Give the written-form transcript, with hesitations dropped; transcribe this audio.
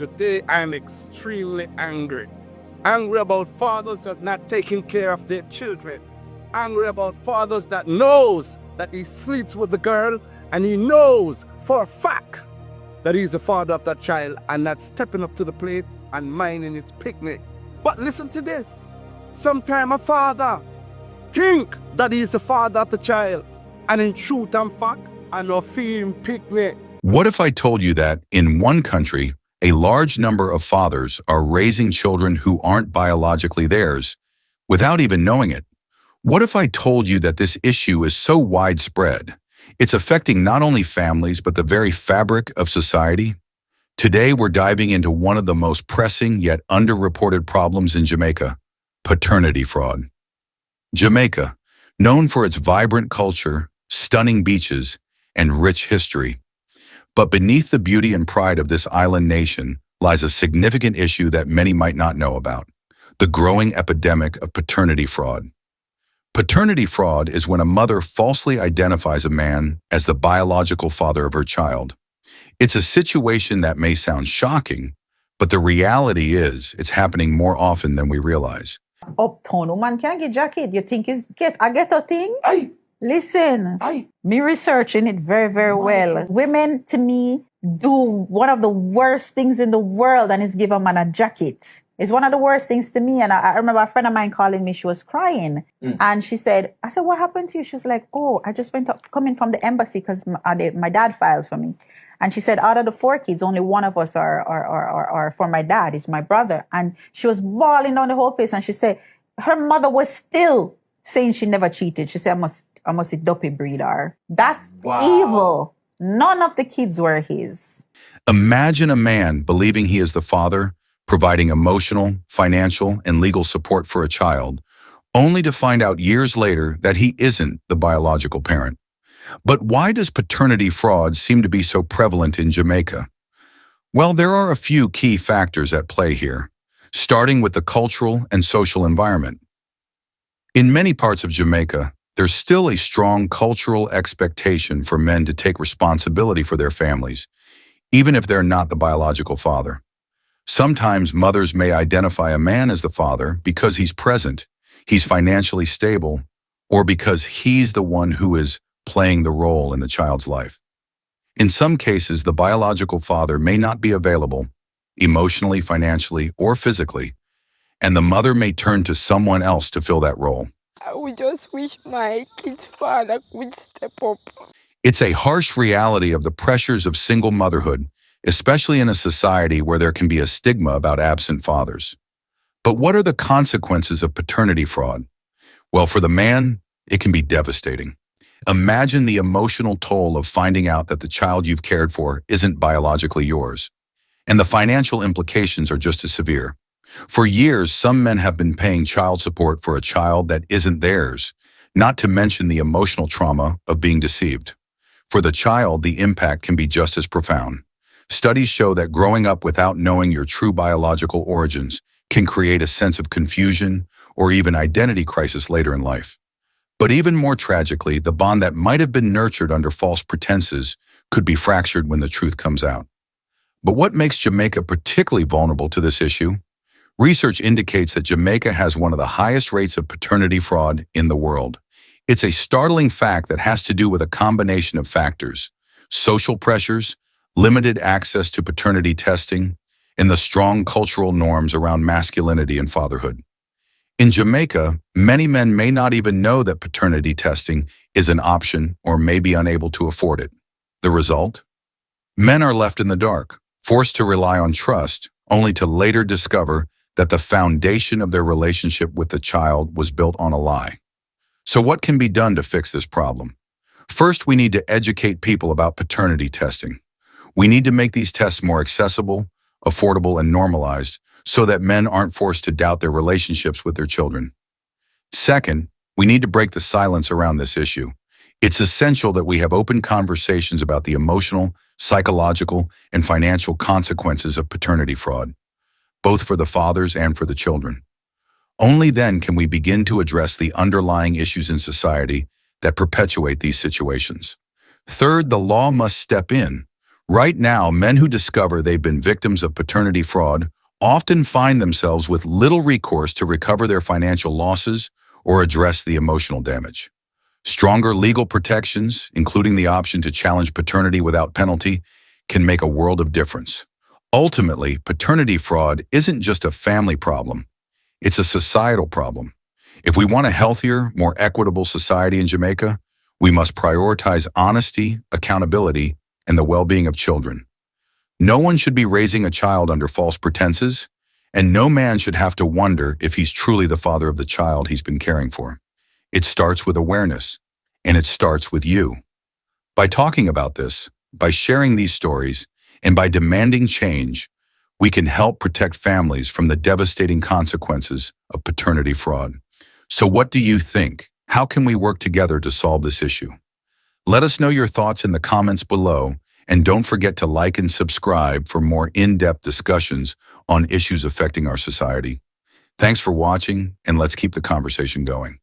Today I'm extremely angry. Angry about fathers that not taking care of their children. Angry about fathers that knows that he sleeps with the girl and he knows for a fact that he's the father of that child and not stepping up to the plate and minding his picnic. But listen to this. Sometimes a father think that he's the father of the child and in truth and fact, I know feeling picnic. What if I told you that in one country, a large number of fathers are raising children who aren't biologically theirs without even knowing it? What if I told you that this issue is so widespread, it's affecting not only families but the very fabric of society? Today, we're diving into one of the most pressing yet underreported problems in Jamaica, paternity fraud. Jamaica, known for its vibrant culture, stunning beaches, and rich history. But beneath the beauty and pride of this island nation lies a significant issue that many might not know about: the growing epidemic of paternity fraud. Paternity fraud is when a mother falsely identifies a man as the biological father of her child. It's a situation that may sound shocking, but the reality is it's happening more often than we realize. Uptown woman can't get jacket. You think it's I get a thing? Aye. Listen, Aye. me researching it very, very well. Women, to me, do one of the worst things in the world, and is give a man a jacket. It's one of the worst things to me. And I remember a friend of mine calling me. She was crying. And she said, I said, what happened to you? She was like, oh, I just coming from the embassy because my dad filed for me. And she said, out of the 4 kids, only one of us are for my dad. It's my brother. And she was bawling down the whole place. And she said, her mother was still saying she never cheated. She said, I must a dopey breed her. That's evil. None of the kids were his. Imagine a man believing he is the father, providing emotional, financial, and legal support for a child, only to find out years later that he isn't the biological parent. But why does paternity fraud seem to be so prevalent in Jamaica? Well, there are a few key factors at play here, starting with the cultural and social environment. In many parts of Jamaica, there's still a strong cultural expectation for men to take responsibility for their families, even if they're not the biological father. Sometimes mothers may identify a man as the father because he's present, he's financially stable, or because he's the one who is playing the role in the child's life. In some cases, the biological father may not be available, emotionally, financially, or physically, and the mother may turn to someone else to fill that role. I would just wish my kid's father would step up. It's a harsh reality of the pressures of single motherhood, especially in a society where there can be a stigma about absent fathers. But what are the consequences of paternity fraud? Well, for the man, it can be devastating. Imagine the emotional toll of finding out that the child you've cared for isn't biologically yours. And the financial implications are just as severe. For years, some men have been paying child support for a child that isn't theirs, not to mention the emotional trauma of being deceived. For the child, the impact can be just as profound. Studies show that growing up without knowing your true biological origins can create a sense of confusion or even identity crisis later in life. But even more tragically, the bond that might have been nurtured under false pretenses could be fractured when the truth comes out. But what makes Jamaica particularly vulnerable to this issue? Research indicates that Jamaica has one of the highest rates of paternity fraud in the world. It's a startling fact that has to do with a combination of factors: social pressures, limited access to paternity testing, and the strong cultural norms around masculinity and fatherhood. In Jamaica, many men may not even know that paternity testing is an option or may be unable to afford it. The result? Men are left in the dark, forced to rely on trust, only to later discover that the foundation of their relationship with the child was built on a lie. So what can be done to fix this problem? First, we need to educate people about paternity testing. We need to make these tests more accessible, affordable, and normalized, so that men aren't forced to doubt their relationships with their children. Second, we need to break the silence around this issue. It's essential that we have open conversations about the emotional, psychological, and financial consequences of paternity fraud, both for the fathers and for the children. Only then can we begin to address the underlying issues in society that perpetuate these situations. Third, the law must step in. Right now, men who discover they've been victims of paternity fraud often find themselves with little recourse to recover their financial losses or address the emotional damage. Stronger legal protections, including the option to challenge paternity without penalty, can make a world of difference. Ultimately, paternity fraud isn't just a family problem, it's a societal problem. If we want a healthier, more equitable society in Jamaica, we must prioritize honesty, accountability, and the well-being of children. No one should be raising a child under false pretenses, and no man should have to wonder if he's truly the father of the child he's been caring for. It starts with awareness, and it starts with you. By talking about this, by sharing these stories, and by demanding change, we can help protect families from the devastating consequences of paternity fraud. So what do you think? How can we work together to solve this issue? Let us know your thoughts in the comments below, and don't forget to like and subscribe for more in-depth discussions on issues affecting our society. Thanks for watching, and let's keep the conversation going.